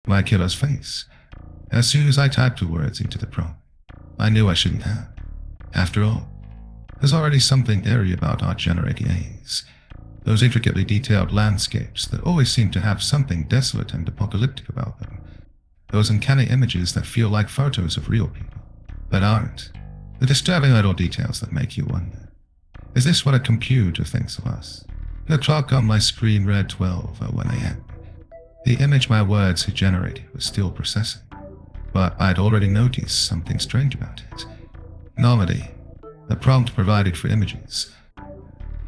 My killer's face. As soon as I typed the words into the prompt, I knew I shouldn't have. After all, there's already something eerie about art generating A's. Those intricately detailed landscapes that always seem to have something desolate and apocalyptic about them. Those uncanny images that feel like photos of real people, but aren't. The disturbing little details that make you wonder. Is this what a computer thinks of us? The clock on my screen read 12:01 a.m. The image my words had generated was still processing, but I'd already noticed something strange about it. Normally, the prompt provided for images,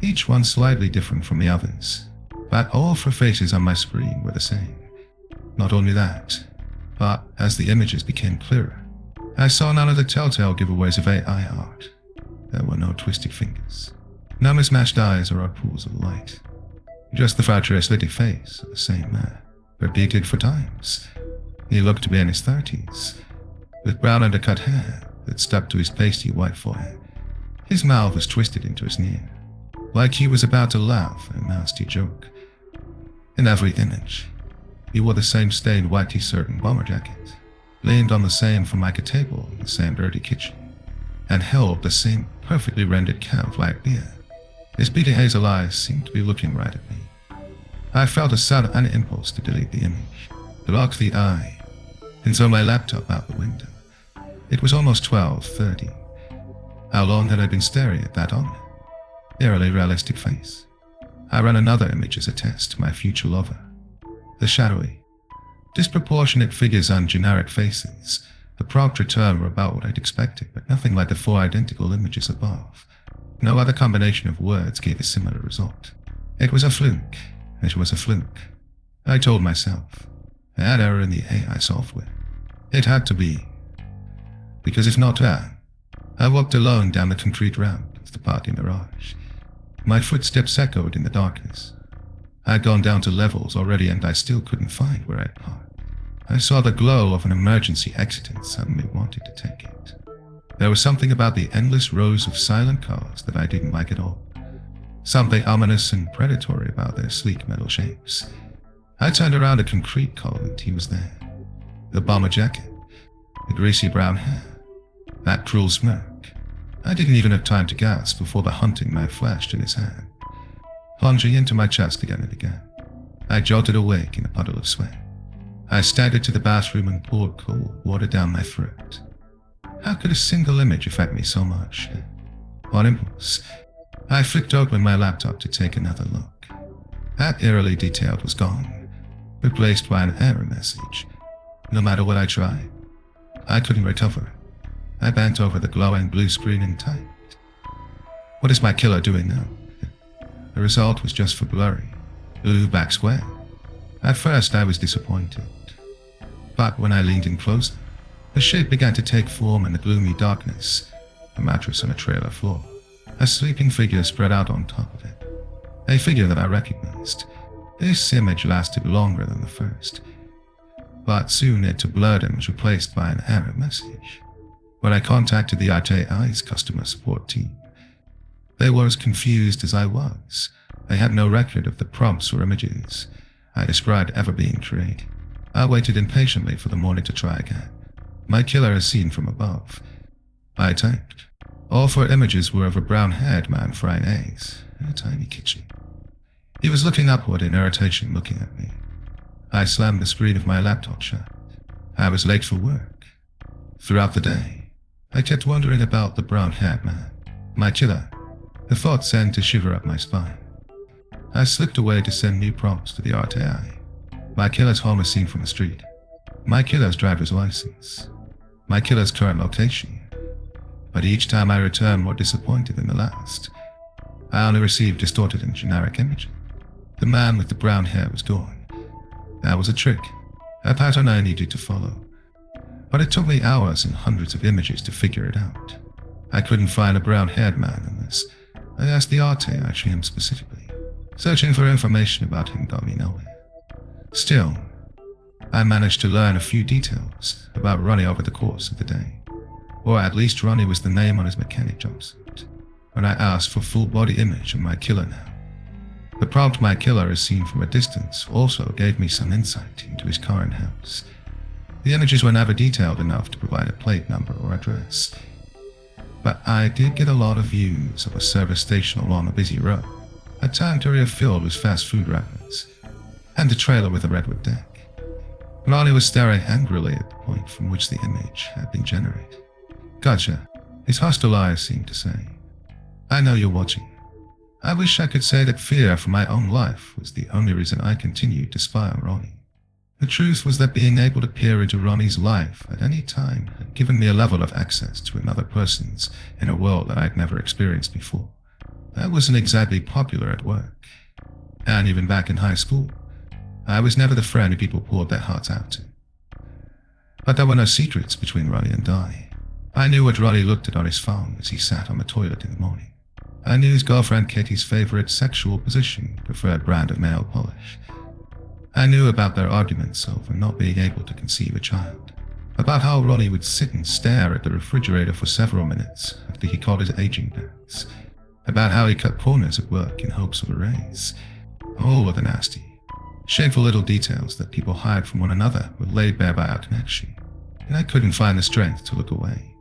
each one slightly different from the others, but all four faces on my screen were the same. Not only that, but as the images became clearer, I saw none of the telltale giveaways of AI art. There were no twisted fingers, no mismatched eyes or odd pools of light. Just the futuristic face of the same man, repeated for times. He looked to be in his 30s, with brown undercut hair that stuck to his pasty white forehead. His mouth was twisted into a sneer, like he was about to laugh at a nasty joke. In every image, he wore the same stained white t-shirt and bomber jacket, leaned on the same formica table in the same dirty kitchen, and held the same perfectly rendered can of light beer. His beady hazel eyes seemed to be looking right at me. I felt a sudden impulse to delete the image, to lock the eye, and throw my laptop out the window. It was almost 12:30. How long had I been staring at that ominous, eerily realistic face? I ran another image as a test to my future lover. The shadowy, disproportionate figures on generic faces. The prompt return were about what I'd expected, but nothing like the four identical images above. No other combination of words gave a similar result. It was a fluke. It was a fluke. I told myself. An error in the AI software. It had to be. Because if not that, I walked alone down the concrete ramp of the party mirage. My footsteps echoed in the darkness. I'd gone down to levels already and I still couldn't find where I'd parked. I saw the glow of an emergency exit and suddenly wanted to take it. There was something about the endless rows of silent cars that I didn't like at all. Something ominous and predatory about their sleek metal shapes. I turned around a concrete column and he was there. The bomber jacket, the greasy brown hair, that cruel smirk. I didn't even have time to gasp before the hunting knife flashed in his hand, plunging into my chest again and again. I jolted awake in a puddle of sweat. I staggered to the bathroom and poured cold water down my throat. How could a single image affect me so much? On impulse, I flicked open my laptop to take another look. That eerily detailed was gone, replaced by an error message. No matter what I tried, I couldn't recover it. I bent over the glowing blue screen and typed. What is my killer doing now? The result was just for blurry, blue back square. At first I was disappointed, but when I leaned in closer, the shape began to take form in the gloomy darkness, a mattress on a trailer floor, a sleeping figure spread out on top of it, a figure that I recognized. This image lasted longer than the first, but soon it too blurred and was replaced by an error message. When I contacted the RTI's customer support team, they were as confused as I was. They had no record of the prompts or images I described ever being created. I waited impatiently for the morning to try again. My killer as seen from above. I typed. All four images were of a brown-haired man frying eggs in a tiny kitchen. He was looking upward in irritation, looking at me. I slammed the screen of my laptop shut. I was late for work. Throughout the day, I kept wondering about the brown-haired man, my killer. The thought sent to shiver up my spine. I slipped away to send new prompts to the RTI. My killer's home is seen from the street. My killer's driver's license. My killer's current location. But each time I returned more disappointed than the last. I only received distorted and generic images. The man with the brown hair was gone. That was a trick, a pattern I needed to follow. But it took me hours and hundreds of images to figure it out. I couldn't find a brown-haired man unless I asked the RTI him specifically. Searching for information about him got me nowhere. Still, I managed to learn a few details about Ronnie over the course of the day. Or at least Ronnie was the name on his mechanic jumpsuit. When I asked for full body image of my killer now, The prompt my killer is seen from a distance also gave me some insight into his current house. The images were never detailed enough to provide a plate number or address, but I did get a lot of views of a service station along a busy road, a town area filled with fast food wrappers, and a trailer with a redwood deck. Ronnie was staring angrily at the point from which the image had been generated. Gotcha, his hostile eyes seemed to say. I know you're watching. I wish I could say that fear for my own life was the only reason I continued to spy on Ronnie. The truth was that being able to peer into Ronnie's life at any time had given me a level of access to another person's in a world that I'd never experienced before. I wasn't exactly popular at work, and even back in high school, I was never the friend who people poured their hearts out to. But there were no secrets between Ronnie and I. I knew what Ronnie looked at on his phone as he sat on the toilet in the morning. I knew his girlfriend Katie's favorite sexual position, preferred brand of nail polish. I knew about their arguments over not being able to conceive a child. About how Ronnie would sit and stare at the refrigerator for several minutes after he caught his aging dance. About how he cut corners at work in hopes of a raise. All of the nasty, shameful little details that people hide from one another were laid bare by our connection, and I couldn't find the strength to look away,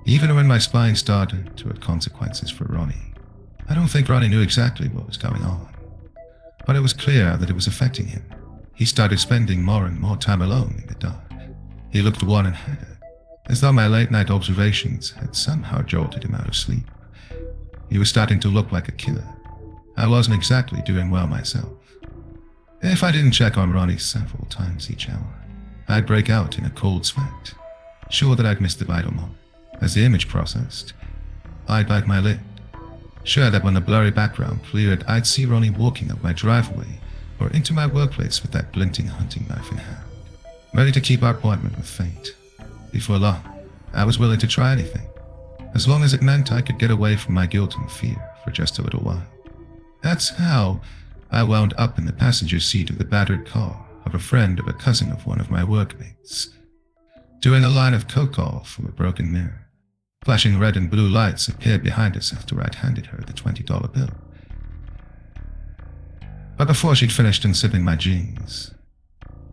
even when my spine started to have consequences for Ronnie. I don't think Ronnie knew exactly what was going on, but it was clear that it was affecting him. He started spending more and more time alone in the dark. He looked worn and haggard, as though my late-night observations had somehow jolted him out of sleep. He was starting to look like a killer. I wasn't exactly doing well myself. If I didn't check on Ronnie several times each hour, I'd break out in a cold sweat, sure that I'd missed the vital moment. As the image processed, I'd bite my lip, sure that when the blurry background cleared, I'd see Ronnie walking up my driveway or into my workplace with that glinting hunting knife in hand, ready to keep our appointment with fate. Before long, I was willing to try anything, as long as it meant I could get away from my guilt and fear for just a little while. That's how I wound up in the passenger seat of the battered car of a friend of a cousin of one of my workmates, doing a line of coke off from a broken mirror. Flashing red and blue lights appeared behind us after I'd handed her the $20 bill. But before she'd finished unzipping my jeans,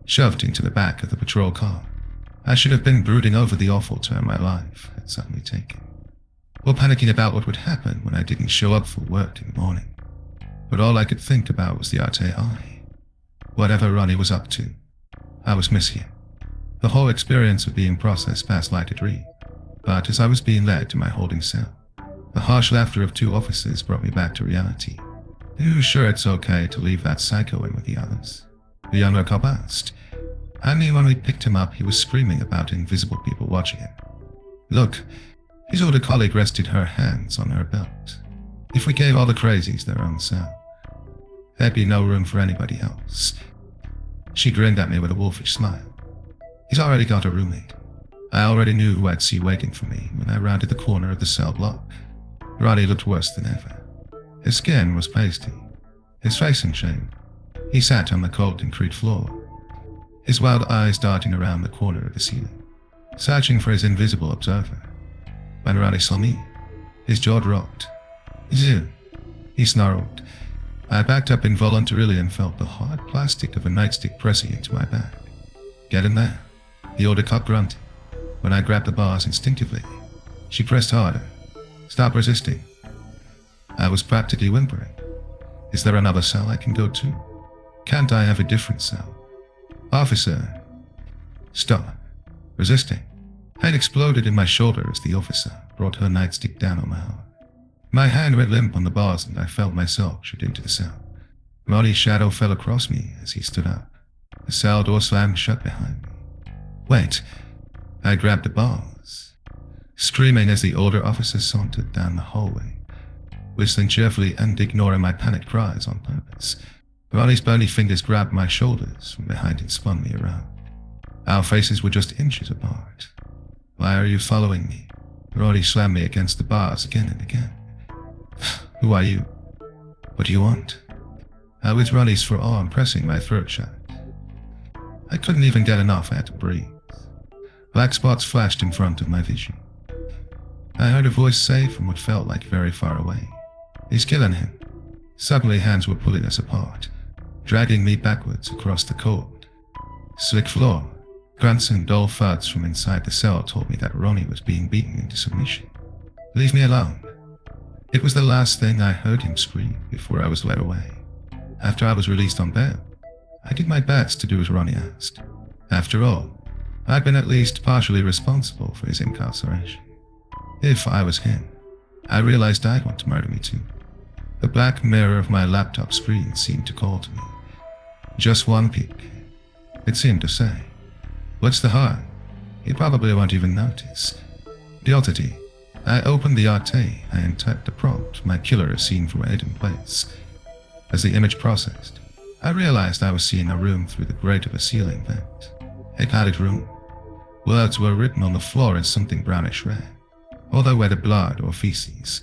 shoved into the back of the patrol car, I should have been brooding over the awful turn my life had suddenly taken, or panicking about what would happen when I didn't show up for work in the morning. But all I could think about was the RTI. Whatever Ronnie was up to, I was missing him. The whole experience of being processed passed like a dream. But as I was being led to my holding cell, the harsh laughter of two officers brought me back to reality. Are you sure it's okay to leave that psycho in with the others? The younger cop asked. I knew when we picked him up he was screaming about invisible people watching him. Look, his older colleague rested her hands on her belt. If we gave all the crazies their own cell, there'd be no room for anybody else. She grinned at me with a wolfish smile. He's already got a roommate. I already knew who I'd see waiting for me when I rounded the corner of the cell block. Ronnie looked worse than ever. His skin was pasty, his face unshaven. He sat on the cold concrete floor, his wild eyes darting around the corner of the ceiling, searching for his invisible observer. When Ronnie saw me, his jaw dropped. Zoo, he snarled. I backed up involuntarily and felt the hard plastic of a nightstick pressing into my back. Get in there, the older cop grunted. When I grabbed the bars instinctively, she pressed harder. Stop resisting. I was practically whimpering. Is there another cell I can go to? Can't I have a different cell? Officer. Stop. Resisting. Pain exploded in my shoulder as the officer brought her nightstick down on my arm. My hand went limp on the bars and I felt myself shoot into the cell. Ronnie's shadow fell across me as he stood up. The cell door slammed shut behind me. Wait. I grabbed the bars, screaming as the older officer sauntered down the hallway, whistling cheerfully and ignoring my panicked cries on purpose. Ronnie's bony fingers grabbed my shoulders from behind and spun me around. Our faces were just inches apart. Why are you following me? Ronnie slammed me against the bars again and again. Who are you? What do you want? I was Ronnie's forearm pressing my throat shut. I couldn't even get enough, I had to breathe. Black spots flashed in front of my vision. I heard a voice say from what felt like very far away. He's killing him. Suddenly hands were pulling us apart, dragging me backwards across the cold, slick floor. Grunts and dull thuds from inside the cell told me that Ronnie was being beaten into submission. Leave me alone. It was the last thing I heard him scream before I was led away. After I was released on bail, I did my best to do as Ronnie asked. After all, I'd been at least partially responsible for his incarceration. If I was him, I realized I'd want to murder me too. The black mirror of my laptop screen seemed to call to me. Just one peek. It seemed to say, "What's the harm? You probably won't even notice." Guilty. I opened the Arte and typed the prompt my killer is seen from a hidden place. As the image processed, I realized I was seeing a room through the grate of a ceiling vent. A padded room. Words were written on the floor in something brownish red, although whether blood or feces,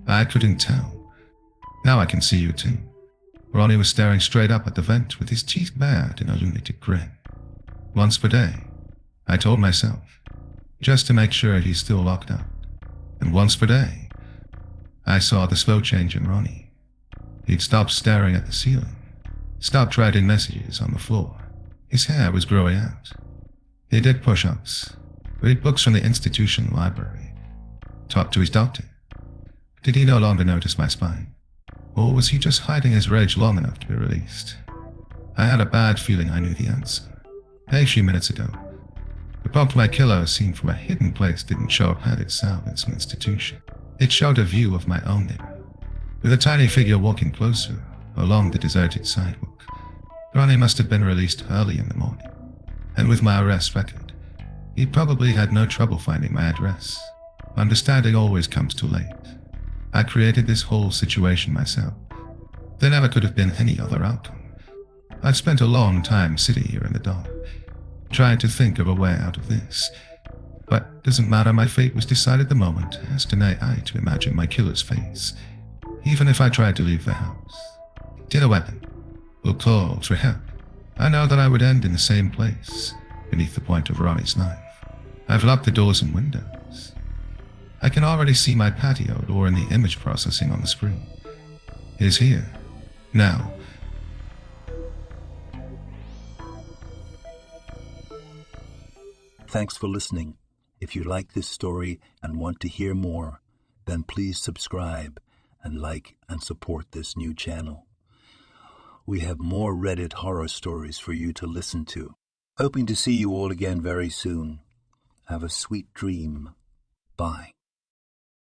I couldn't tell. Now I can see you too. Ronnie was staring straight up at the vent with his teeth bared in a lunatic grin. Once per day, I told myself, just to make sure he's still locked up. And once per day, I saw the slow change in Ronnie. He'd stopped staring at the ceiling, stopped writing messages on the floor. His hair was growing out. He did push-ups, read books from the institution library, talked to his doctor. Did he no longer notice my spine? Or was he just hiding his rage long enough to be released? I had a bad feeling I knew the answer. A few minutes ago, the prompt my killer seen from a hidden place didn't show a padded cell in some institution. It showed a view of my own neighbor, with a tiny figure walking closer along the deserted sidewalk. Ronnie must have been released early in the morning, and with my arrest record, he probably had no trouble finding my address. Understanding always comes too late. I created this whole situation myself. There never could have been any other outcome. I'd spent a long time sitting here in the dark, trying to think of a way out of this. But doesn't matter, my fate was decided the moment as deny I to imagine my killer's face, even if I tried to leave the house. Did a weapon, or call for help. I know that I would end in the same place, beneath the point of Ronnie's knife. I've locked the doors and windows. I can already see my patio door in the image processing on the screen. It is here, now. Thanks for listening. If you like this story and want to hear more, then please subscribe and like and support this new channel. We have more Reddit horror stories for you to listen to. Hoping to see you all again very soon. Have a sweet dream. Bye.